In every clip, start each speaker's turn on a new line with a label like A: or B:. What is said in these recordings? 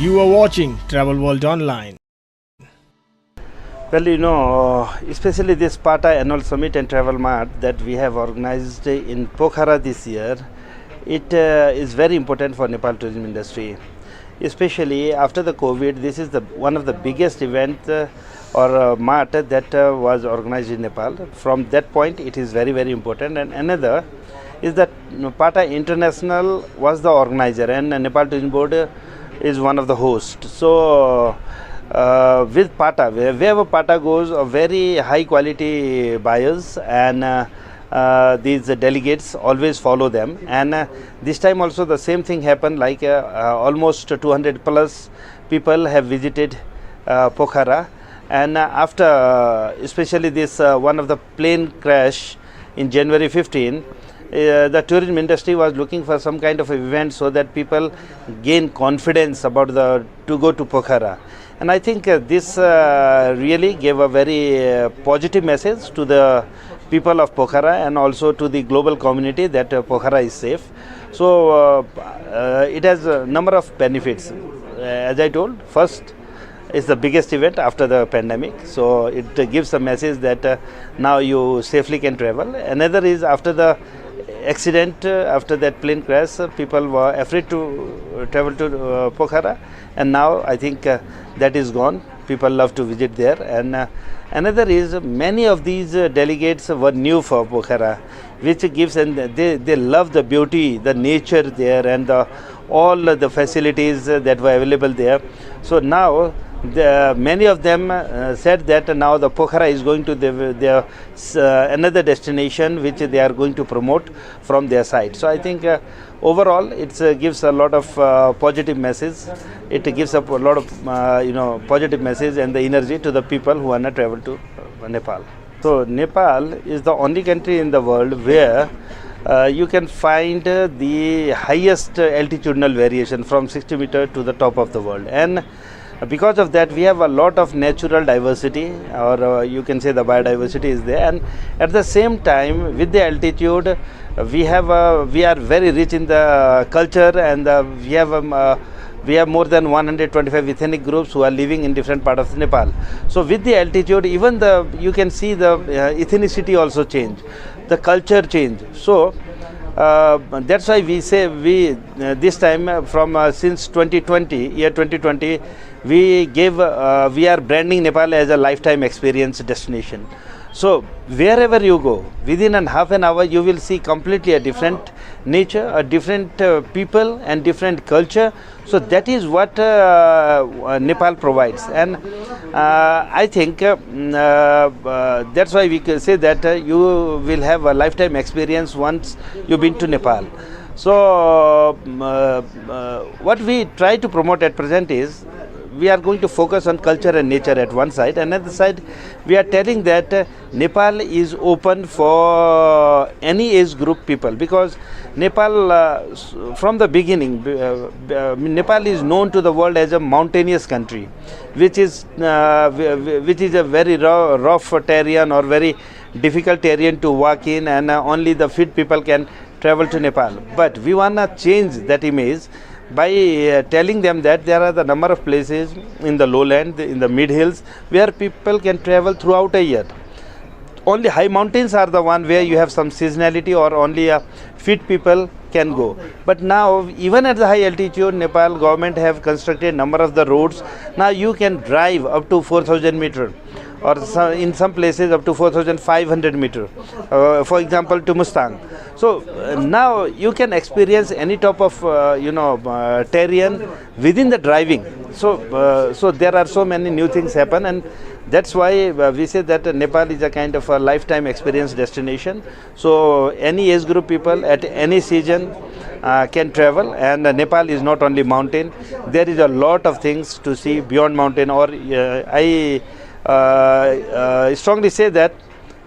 A: You are watching Travel World Online.
B: Well, especially this Tata Annual Summit and Travel Mart that we have organized in Pokhara this year, it is very important for Nepal tourism industry. Especially after the COVID, this is one of the biggest event or mart that was organized in Nepal. From that point, it is very, very important. And another is that Tata International was the organizer and Nepal Tourism Board is one of the hosts. So with Tata, wherever Tata goes, a very high quality buyers and these delegates always follow them. And this time also the same thing happened, like almost 200 plus people have visited Pokhara. And after especially this one of the plane crash in January 15, the tourism industry was looking for some kind of event so that people gain confidence about to go to Pokhara. And I think this really gave a very positive message to the people of Pokhara and also to the global community that Pokhara is safe. So it has a number of benefits. As I told, first, it's the biggest event after the pandemic, so it gives a message that now you safely can travel. Another is after the accident, after that plane crash, people were afraid to travel to Pokhara, and now I think that is gone. People love to visit there. And another is many of these delegates were new for Pokhara, which gives, and they love the beauty, the nature there, and all the facilities that were available there. So now many of them said that now the Pokhara is going to their another destination which they are going to promote from their side. So I think overall it gives a lot of positive message. It gives up a lot of positive message and the energy to the people who want to travel to Nepal. So Nepal is the only country in the world where you can find the highest altitudinal variation from 60 meters to the top of the world. And because of that, we have a lot of natural diversity, or you can say the biodiversity is there. And at the same time, with the altitude, we are very rich in the culture, and we have more than 125 ethnic groups who are living in different parts of Nepal. So with the altitude, even you can see the ethnicity also change, the culture change. So that's why we say this time from since 2020, we are branding Nepal as a lifetime experience destination. So wherever you go, within half an hour you will see completely a different nature, a different people and different culture. So that is what Nepal provides. And I think that's why we can say that you will have a lifetime experience once you've been to Nepal. So what we try to promote at present is we are going to focus on culture and nature at one side, and at the side we are telling that Nepal is open for any age group people, because Nepal from the beginning, Nepal is known to the world as a mountainous country, which is a very rough terrain or very difficult terrain to walk in, and only the fit people can travel to Nepal. But we want to change that image by telling them that there are the number of places in the lowland, in the mid hills, where people can travel throughout a year. Only high mountains are the one where you have some seasonality, or only fit people can go. But now, even at the high altitude, Nepal government have constructed number of the roads. Now you can drive up to 4,000 meters, or in some places up to 4,500 meters, for example to Mustang. So now you can experience any type of terrain within the driving. So there are so many new things happen, and that's why we say that Nepal is a kind of a lifetime experience destination. So any age group people at any season can travel, and Nepal is not only mountain. There is a lot of things to see beyond mountain, or I strongly say that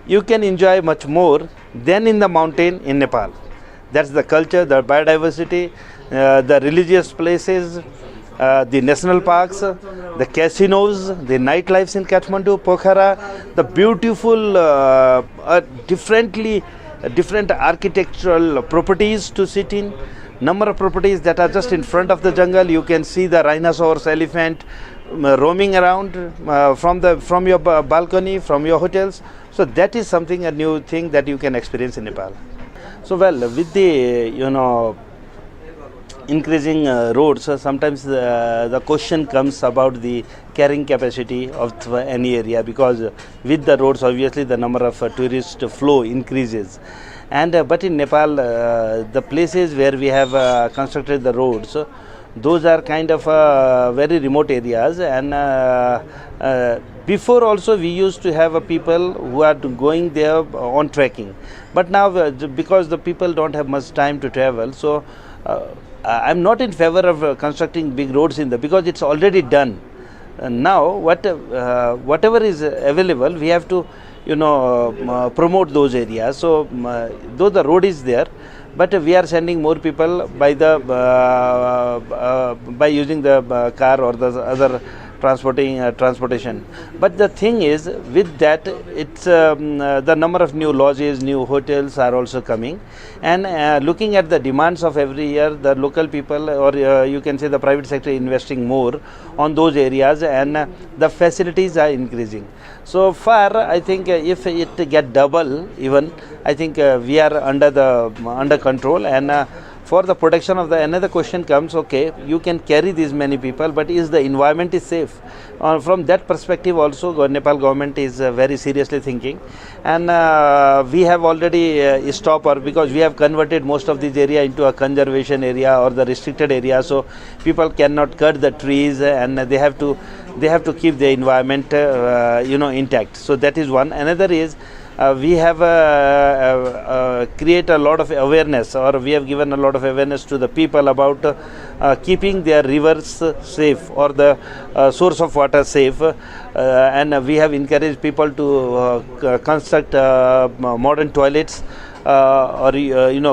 B: you can enjoy much more than in the mountain in Nepal. That's the culture, the biodiversity, the religious places, the national parks, the casinos, the nightlife in Kathmandu, Pokhara, the beautiful different architectural properties to sit in, number of properties that are just in front of the jungle. You can see the rhinoceros, elephant roaming around from your balcony, from your hotels. So that is something, a new thing that you can experience in Nepal. So well, with the increasing roads, sometimes the question comes about the carrying capacity of any area, because with the roads obviously the number of tourist flow increases. And but in Nepal, the places where we have constructed the roads, those are kind of very remote areas, and before also we used to have people who are going there on trekking, but now because the people don't have much time to travel, so I'm not in favor of constructing big roads in because it's already done. Now whatever is available, we have to promote those areas. So though the road is there, but we are sending more people by using the car or the other transportation. But the thing is, with that, it's the number of new lodges, new hotels are also coming, and looking at the demands of every year, the local people, or you can say the private sector, investing more on those areas, and the facilities are increasing. So far, I think if it get double even, I think we are under control. And for the protection of another question comes, okay, you can carry these many people, but is the environment is safe? From that perspective also, Nepal government is very seriously thinking, and we have already stopped, or because we have converted most of this area into a conservation area or the restricted area, so people cannot cut the trees, and they have to keep the environment intact. So that is one. Another is, we have create a lot of awareness, or we have given a lot of awareness to the people about keeping their rivers safe, or the source of water safe, and we have encouraged people to construct modern toilets, or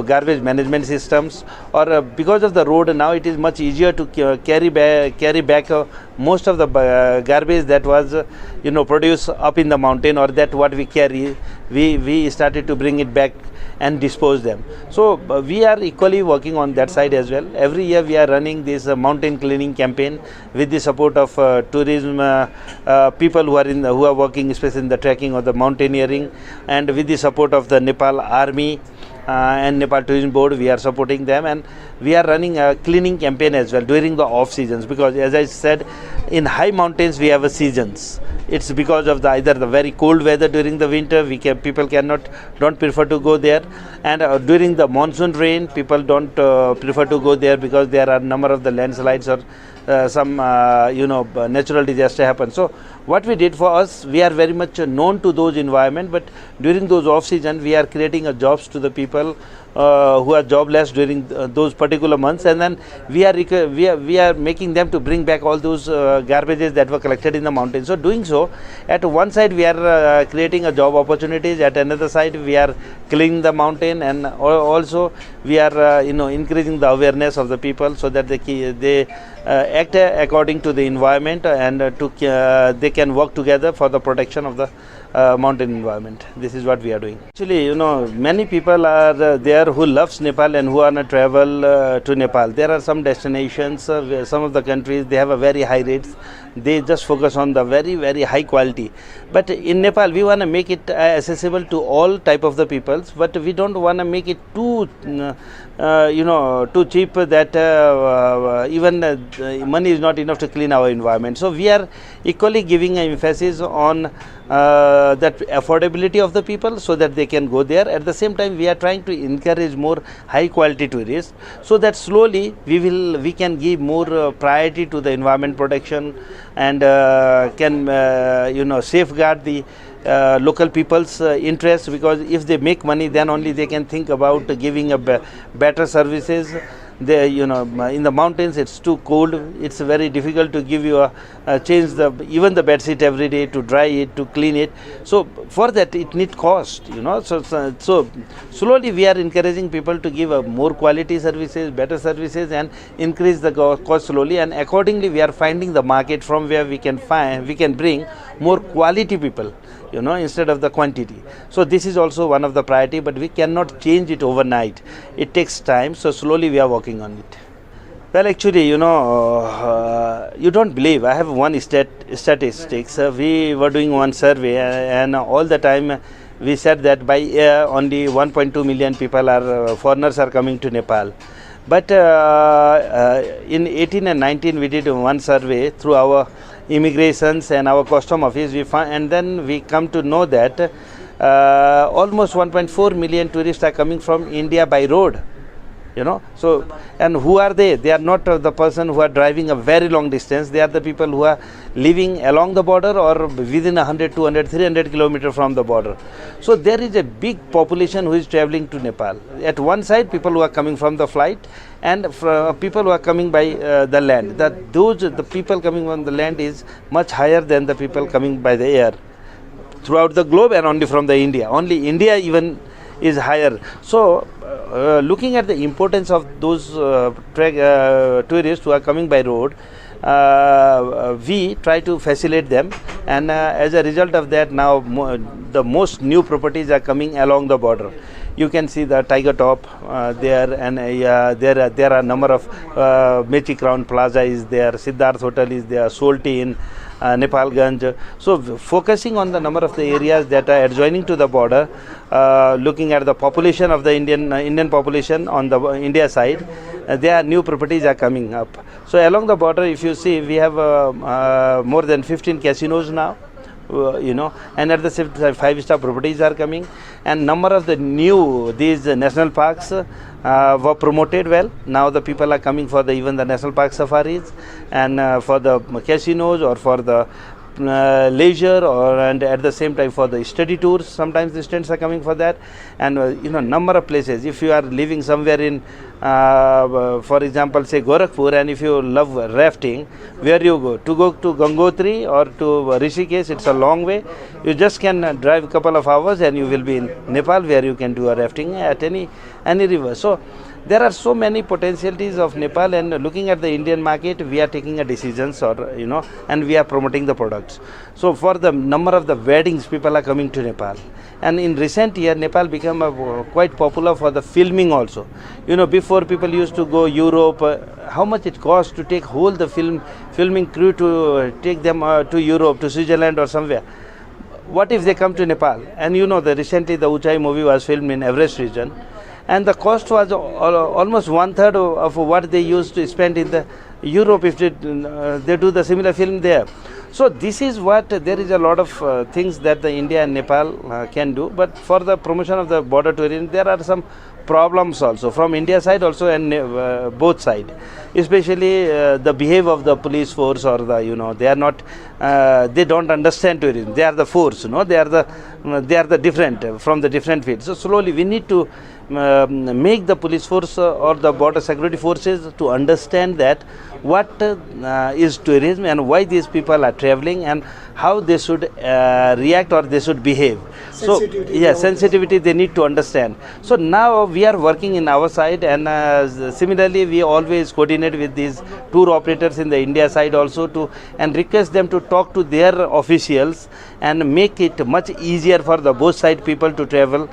B: garbage management systems, or because of the road now, it is much easier to carry back most of the garbage that was produced up in the mountain, or that what we carry, we started to bring it back and dispose them. So we are equally working on that side as well. Every year we are running this mountain cleaning campaign with the support of tourism people who are working especially in the trekking or the mountaineering, and with the support of the Nepal Army and Nepal Tourism Board, we are supporting them, and we are running a cleaning campaign as well during the off seasons, because as I said, in high mountains we have a seasons. It's because of either the very cold weather during the winter, people don't prefer to go there, and during the monsoon rain, people don't prefer to go there, because there are a number of the landslides or some natural disaster happen. So what we did for us, we are very much known to those environment, but during those off season we are creating jobs to the people who are jobless during those particular months, and then we are making them to bring back all those garbages that were collected in the mountains. So doing so, at one side we are creating a job opportunities, at another side we are cleaning the mountain, and also we are increasing the awareness of the people, so that they act according to the environment, and they can work together for the protection of the mountain environment. This is what we are doing. Actually, many people are there who loves Nepal and who are on travel to Nepal. There are some destinations, some of the countries, they have a very high rates. They just focus on the very, very high quality. But in Nepal, we want to make it accessible to all type of the peoples, but we don't want to make it too cheap that even money is not enough to clean our environment. So we are equally giving an emphasis on that affordability of the people, so that they can go there. At the same time, we are trying to encourage more high quality tourists, so that slowly we can give more priority to the environment protection, and can safeguard the local people's interest, because if they make money, then only they can think about giving a better services. In the mountains it's too cold, it's very difficult to give you change even the bed sheet every day, to dry it, to clean it. So for that it needs cost, so slowly we are encouraging people to give more quality services, better services, and increase the cost slowly, and accordingly we are finding the market from where we can bring more quality people, instead of the quantity. So this is also one of the priority, but we cannot change it overnight. It takes time, so slowly we are working working on it. Well, actually, you don't believe. I have one statistics. We were doing one survey, and all the time we said that by year only 1.2 million people are foreigners are coming to Nepal. But in 18 and 19 we did one survey through our immigrations and our custom office. And then we come to know that almost 1.4 million tourists are coming from India by road. So, and who are they? They are not the person who are driving a very long distance. They are the people who are living along the border or within 100, 200, 300 kilometers from the border. So there is a big population who is traveling to Nepal. At one side, people who are coming from the flight, and people who are coming by the land. The people coming on the land is much higher than the people coming by the air throughout the globe, and only from the India. Only India even is higher. So looking at the importance of those tourists who are coming by road, we try to facilitate them, and as a result of that, now the most new properties are coming along the border. You can see the Tiger Top there, and there are a number of Mechi Crown Plaza is there, Siddharth Hotel is there, Solti in Nepalganj. So focusing on the number of the areas that are adjoining to the border, looking at the population of the Indian population on the India side, there are new properties are coming up. So along the border, if you see, we have more than 15 casinos now. And at the same time 5-star properties are coming, and number of the new these national parks were promoted well. Now the people are coming for even the national park safaris, and for the casinos, or for the leisure, and at the same time for the study tours. Sometimes the students are coming for that, and number of places. If you are living somewhere in for example say Gorakhpur, and if you love rafting, where you go to Gangotri or to Rishikesh, it's a long way. You just can drive a couple of hours and you will be in Nepal, where you can do a rafting at any river. So there are so many potentialities of Nepal, and looking at the Indian market, we are taking a decisions, or and we are promoting the products. So for the number of the weddings, people are coming to Nepal, and in recent year Nepal become quite popular for the filming also. Before people used to go Europe, how much it costs to take whole the filming crew to take them to Europe, to Switzerland or somewhere. What if they come to Nepal? And recently the Uchai movie was filmed in Everest region, and the cost was almost 1/3 of what they used to spend in the Europe if they do the similar film there. So this is what, there is a lot of things that the India and Nepal can do, but for the promotion of the border tourism, there are some problems also from India side also, and both side, especially the behavior of the police force, or the they are not they don't understand tourism. They are the force, they are the different from the different fields. So slowly we need to make the police force or the border security forces to understand that what is tourism, and why these people are traveling, and how they should react, or they should behave. Sensitivity they need to understand. So now we are working in our side, and similarly we always coordinate with these tour operators in the India side also, and request them to talk to their officials and make it much easier for the both side people to travel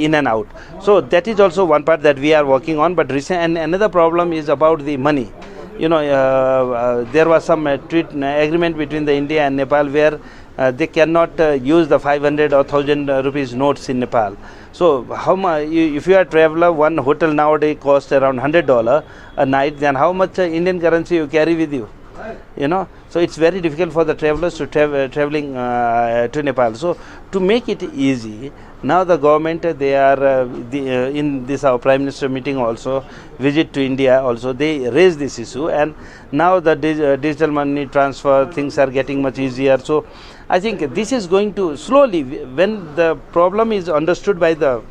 B: in and out. So that is also one part that we are working on. But and another problem is about the money. There was some agreement between the India and Nepal, where they cannot use the 500 or 1000 rupees notes in Nepal. So how much, if you are a traveler, one hotel nowadays costs around $100 a night, then how much Indian currency you carry with you? So it's very difficult for the travelers to traveling to Nepal. So to make it easy, now the government, they are in this our Prime Minister meeting also, visit to India also, they raise this issue, and now the digital money transfer things are getting much easier. So I think this is going to slowly, when the problem is understood by the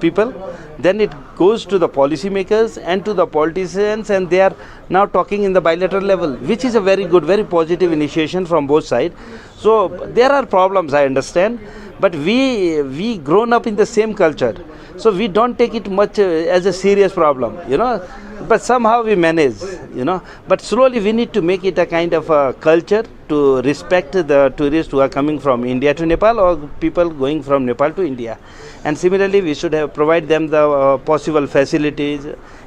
B: people, then it goes to the policymakers and to the politicians, and they are now talking in the bilateral level, which is a very good, very positive initiation from both sides. So there are problems, I understand, but we grown up in the same culture, so we don't take it much as a serious problem, but somehow we manage, but slowly we need to make it a kind of a culture to respect the tourists who are coming from India to Nepal or people going from Nepal to India. And similarly, we should have provide them the possible facilities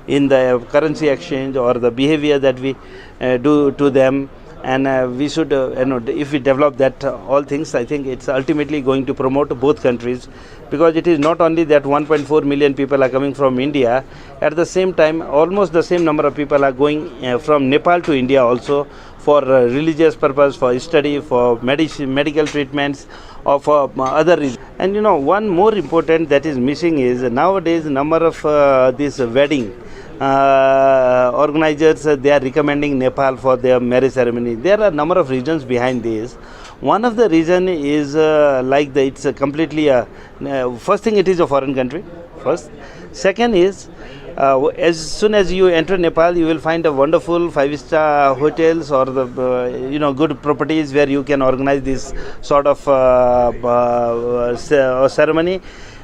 B: in the currency exchange or the behavior that we do to them. And we should, if we develop that all things, I think it's ultimately going to promote both countries, because it is not only that 1.4 million people are coming from India. At the same time, almost the same number of people are going from Nepal to India also for religious purpose, for study, for medical treatments, or for other reasons. And one more important that is missing is nowadays number of this wedding organizers, they are recommending Nepal for their marriage ceremony. There are a number of reasons behind this. One of the reason is it's a completely first thing, it is a foreign country first. Second is as soon as you enter Nepal, you will find a wonderful 5-star hotels or the good properties where you can organize this sort of ceremony.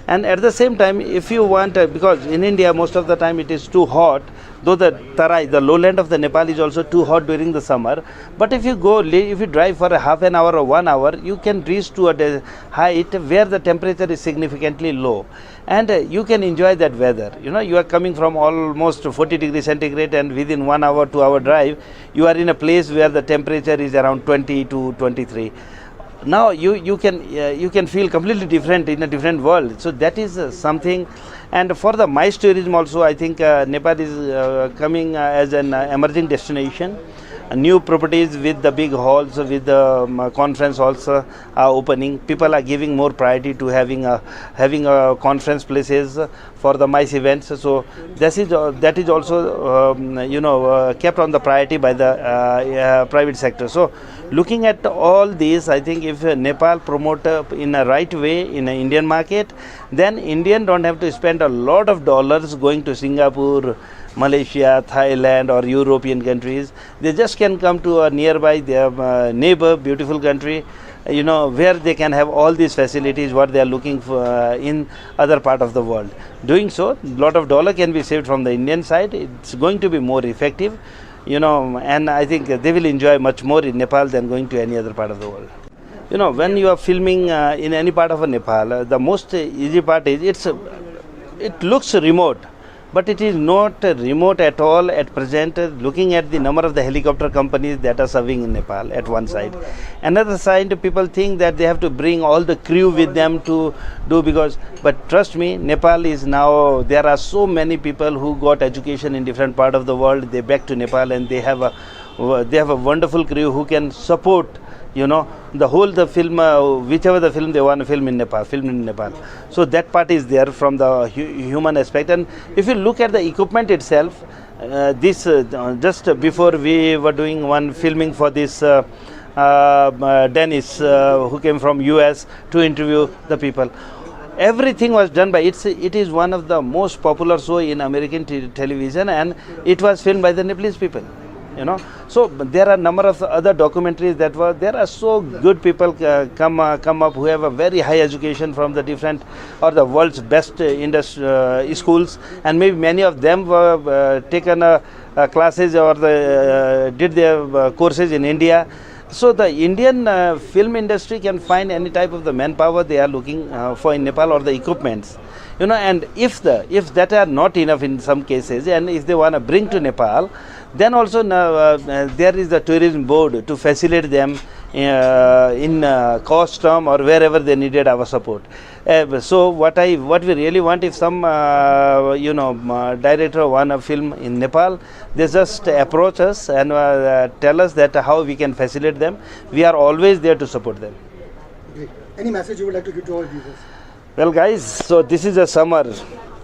B: And at the same time, if you want, because in India most of the time it is too hot, though the Tarai, the lowland of the Nepal, is also too hot during the summer. But if you drive for a half an hour or 1 hour, you can reach to a height where the temperature is significantly low, and you can enjoy that weather. You are coming from almost 40 degrees centigrade, and within 1 hour, 2 hour drive, you are in a place where the temperature is around 20 to 23. Now you can feel completely different in a different world. So that is something. And for the MICE tourism also, I think Nepal is coming as an emerging destination. New properties with the big halls, with the conference halls are opening. People are giving more priority to having conference places for the MICE events. So that is also kept on the priority by the private sector. So looking at all these, I think if Nepal promote in a right way in an Indian market, then Indian don't have to spend a lot of dollars going to Singapore, Malaysia, Thailand or European countries. They just can come to a nearby their neighbor, beautiful country, where they can have all these facilities what they are looking for in other part of the world. Doing so, lot of dollar can be saved from the Indian side. It's going to be more effective, and I think they will enjoy much more in Nepal than going to any other part of the world. When you are filming in any part of Nepal, the most easy part is it looks remote, but it is not remote at all at present, looking at the number of the helicopter companies that are serving in Nepal at one side. Another side, people think that they have to bring all the crew with them to do, but trust me, Nepal is now, there are so many people who got education in different part of the world. They back to Nepal and they have a wonderful crew who can support the film, whichever the film they want to film in Nepal. So that part is there from the human aspect. And if you look at the equipment itself, just before we were doing one filming for this Dennis who came from US to interview the people. Everything was done by it is one of the most popular show in American television, and it was filmed by the Nepalese people. So there are a number of other documentaries that were there. Are so good people come up who have a very high education from the different or the world's best schools, and maybe many of them were taken classes or did their courses in India. So the Indian film industry can find any type of the manpower they are looking for in Nepal, or the equipments. And if that are not enough in some cases, and if they want to bring to Nepal, then also there is the tourism board to facilitate them in cost term or wherever they needed our support. So what we really want, if some director want a film in Nepal, they just approach us and tell us that how we can facilitate them. We are always there to support them.
C: Great. Any message you would like to give to all viewers?
B: Well, guys, so this is a summer.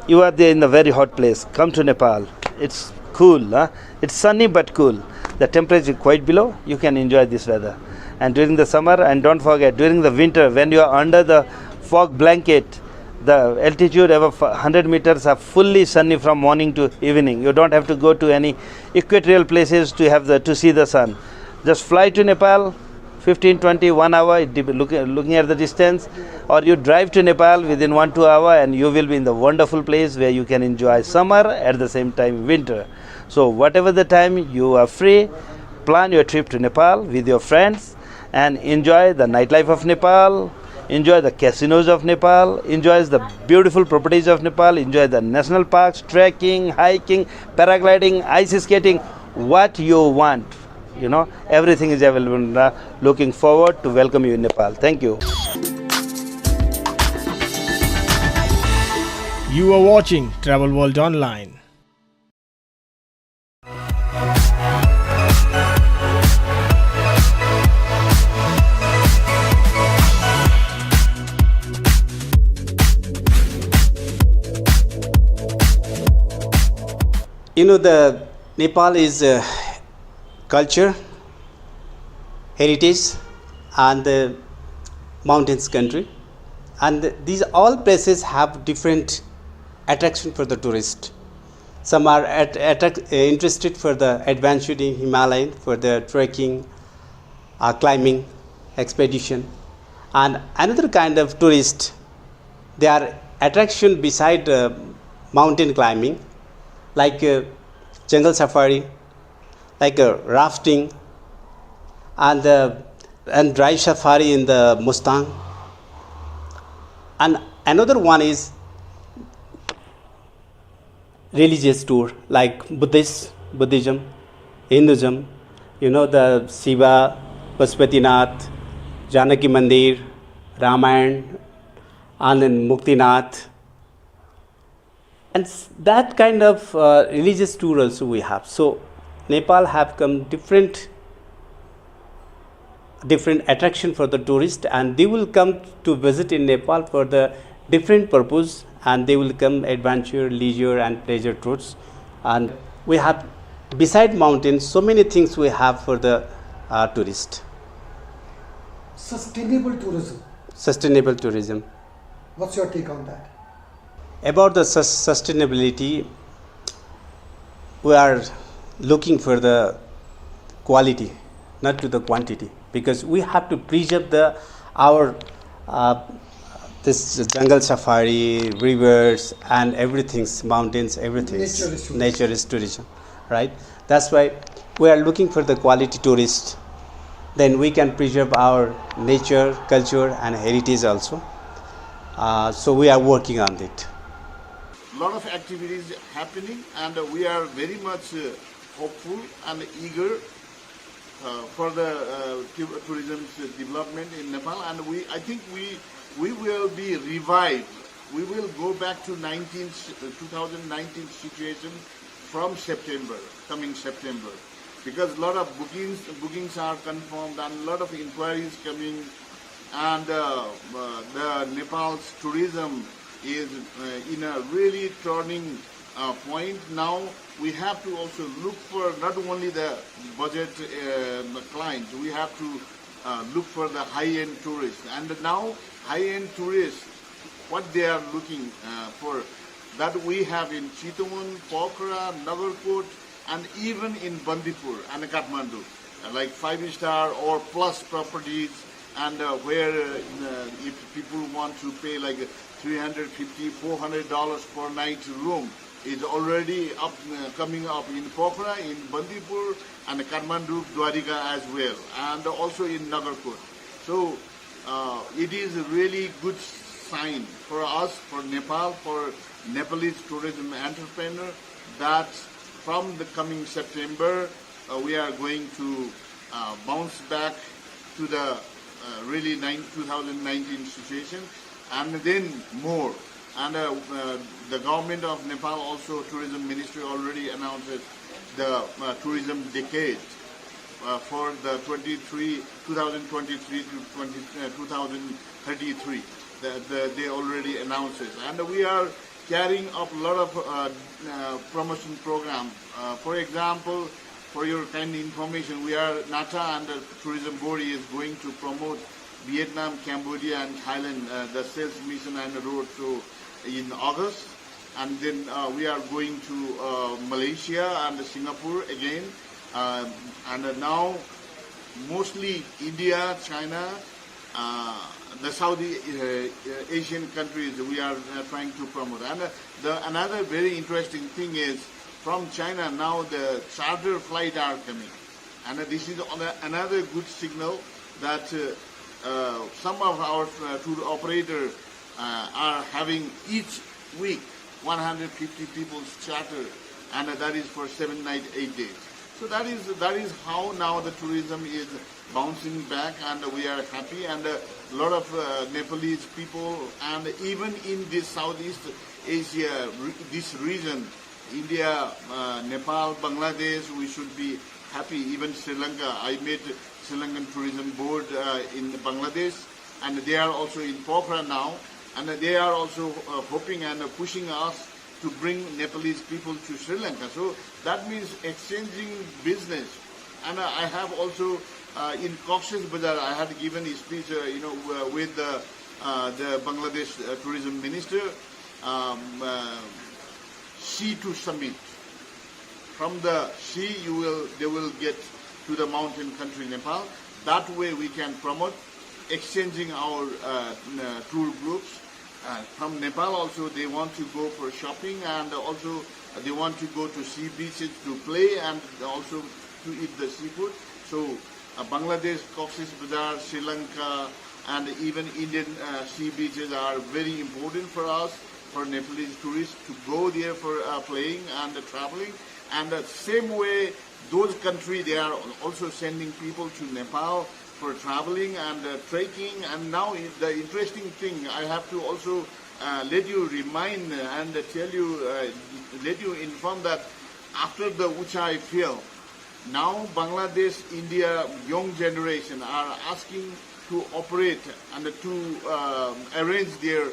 B: You are there in a very hot place. Come to Nepal. It's cool. It's sunny but cool. The temperature is quite below. You can enjoy this weather. And during the summer, and don't forget, during the winter, when you are under the fog blanket, the altitude above 100 meters are fully sunny from morning to evening. You don't have to go to any equatorial places to see the sun. Just fly to Nepal, 15, 20, 1 hour, looking at the distance, or you drive to Nepal within 1-2 hour, and you will be in the wonderful place where you can enjoy summer at the same time winter. So whatever the time you are free, plan your trip to Nepal with your friends and enjoy the nightlife of Nepal, enjoy the casinos of Nepal, enjoy the beautiful properties of Nepal, enjoy the national parks, trekking, hiking, paragliding, ice skating, what you want. Everything is available. Looking forward to welcome you in Nepal. Thank you.
A: You are watching Travel World Online.
D: The Nepal is culture, heritage, and the mountains country, and these all places have different attraction for the tourist. Some are interested for the adventure in Himalayan, for the trekking, climbing, expedition, and another kind of tourist, they are attraction beside mountain climbing, like jungle safari, like rafting, and drive safari in the Mustang. And another one is religious tour, like Buddhism, Hinduism, the Shiva, Pashupatinath, Janaki Mandir, Ramayana, and then Muktinath. And that kind of religious tour also we have. So Nepal have come different attraction for the tourist, and they will come to visit in Nepal for the different purpose, and they will come adventure, leisure, and pleasure tours. And we have beside mountains so many things we have for the tourist.
C: Sustainable tourism.
D: Sustainable tourism.
C: What's your take on that?
D: About the sustainability, we are looking for the quality, not to the quantity, because we have to preserve our this jungle safari, rivers, and everything, mountains, everything. Nature is tourism, right? That's why we are looking for the quality tourist. Then we can preserve our nature, culture, and heritage also. So we are working on it.
E: Lot of activities happening, and we are very much hopeful and eager for the tourism's development in Nepal, and I think we will be revived. We will go back to 2019 situation from coming September, because a lot of bookings are confirmed and a lot of inquiries coming, and the Nepal's tourism is in a really turning point. Now we have to also look for not only the budget clients, we have to look for the high-end tourists. And now high-end tourists, what they are looking for, that we have in Chitwan, Pokhara, Nagarkot, and even in Bandipur and Kathmandu, like 5-star or plus properties, and where if people want to pay like $350, $400 per night room, is already coming up in Pokhara, in Bandipur, and Kathmandu, Dwarika as well, and also in Nagarkot. So it is a really good sign for us, for Nepal, for Nepalese tourism entrepreneur, that from the coming September we are going to bounce back to the really 2019 situation, and then more. And the government of Nepal, also tourism ministry, already announced the tourism decade for the 2023 to 2033. They already announced it, and we are carrying up a lot of promotion programs. For example, for your kind information, Tata and the tourism board is going to promote Vietnam, Cambodia, and Thailand, the sales mission and the road show in August, and then we are going to Malaysia and Singapore again, and now mostly India, China, the Saudi Asian countries we are trying to promote. And another very interesting thing is from China now the charter flights are coming. And this is another good signal that some of our tour operators are having each week 150 people's charter, and that is for 7 nights, 8 days. So that is how now the tourism is bouncing back, and we are happy. And a lot of Nepalese people, and even in this Southeast Asia, this region, India, Nepal, Bangladesh, we should be happy. Even Sri Lanka, I met Sri Lankan Tourism Board in Bangladesh, and they are also in Pokhara now, and they are also hoping and pushing us to bring Nepalese people to Sri Lanka. So that means exchanging business. And I have also in Cox's Bazar, I had given a speech, with the Bangladesh Tourism Minister, sea to summit. From the sea, they will get to the mountain country Nepal. That way we can promote exchanging our tour groups. From Nepal also they want to go for shopping, and also they want to go to sea beaches to play and also to eat the seafood. So Bangladesh, Cox's Bazar, Sri Lanka, and even Indian sea beaches are very important for us, for Nepalese tourists to go there for playing and traveling. And the same way those countries, they are also sending people to Nepal for traveling and trekking. And now the interesting thing, I have to also let you remind and tell you, let you inform that after the Uchai film, now Bangladesh, India, young generation are asking to operate and to arrange their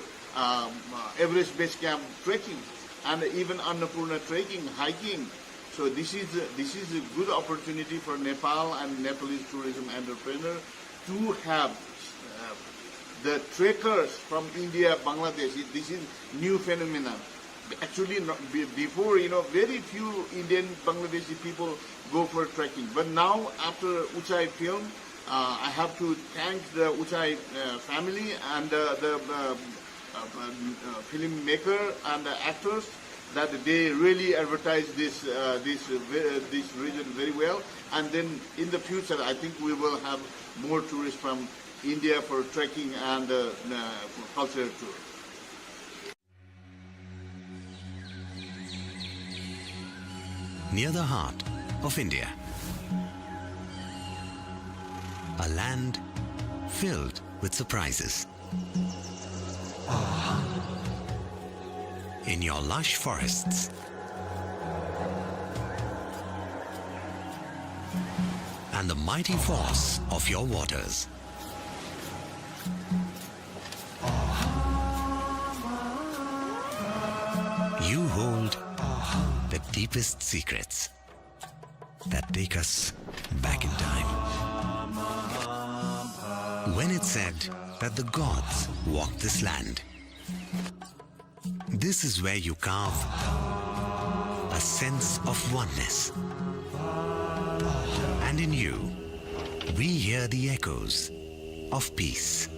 E: Everest Base Camp trekking and even Annapurna trekking, hiking. So this is a good opportunity for Nepal and Nepalese tourism entrepreneur to have the trekkers from India, Bangladesh. This is new phenomenon. Actually, before, very few Indian, Bangladeshi people go for trekking. But now, after Uchai film, I have to thank the Uchai family and the filmmaker and the actors, that they really advertise this region very well. And then in the future, I think we will have more tourists from India for trekking and for cultural tour.
F: Near the heart of India, a land filled with surprises. In your lush forests and the mighty force of your waters. You hold the deepest secrets that take us back in time. When it's said that the gods walk this land, this is where you carve a sense of oneness. And in you, we hear the echoes of peace.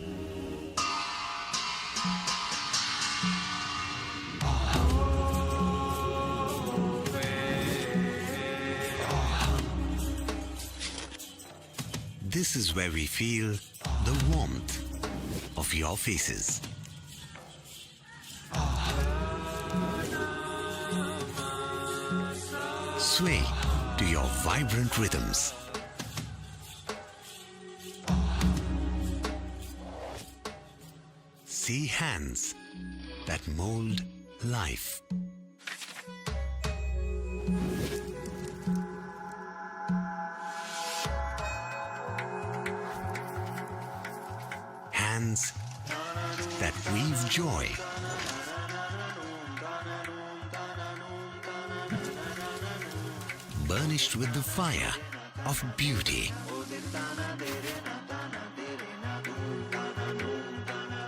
F: This is where we feel the warmth of your faces. Sway to your vibrant rhythms. See hands that mold life. Hands that weave joy. Burnished with the fire of beauty.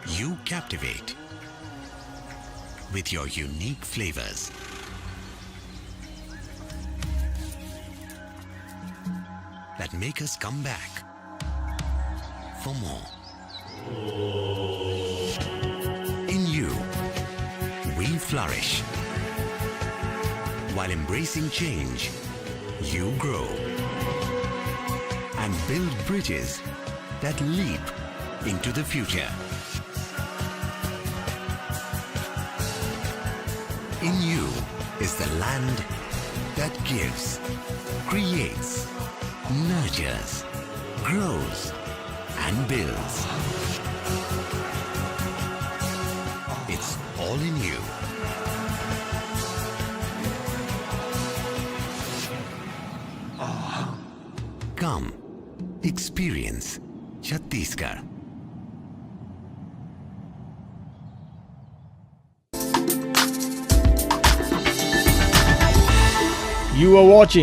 F: You captivate with your unique flavors. That make us come back for more. In you, we flourish. While embracing change, you grow and build bridges that leap into the future. In you is the land that gives, creates, nurtures, grows, and builds. It's all in you. Come, experience Chhattisgarh.
A: You are watching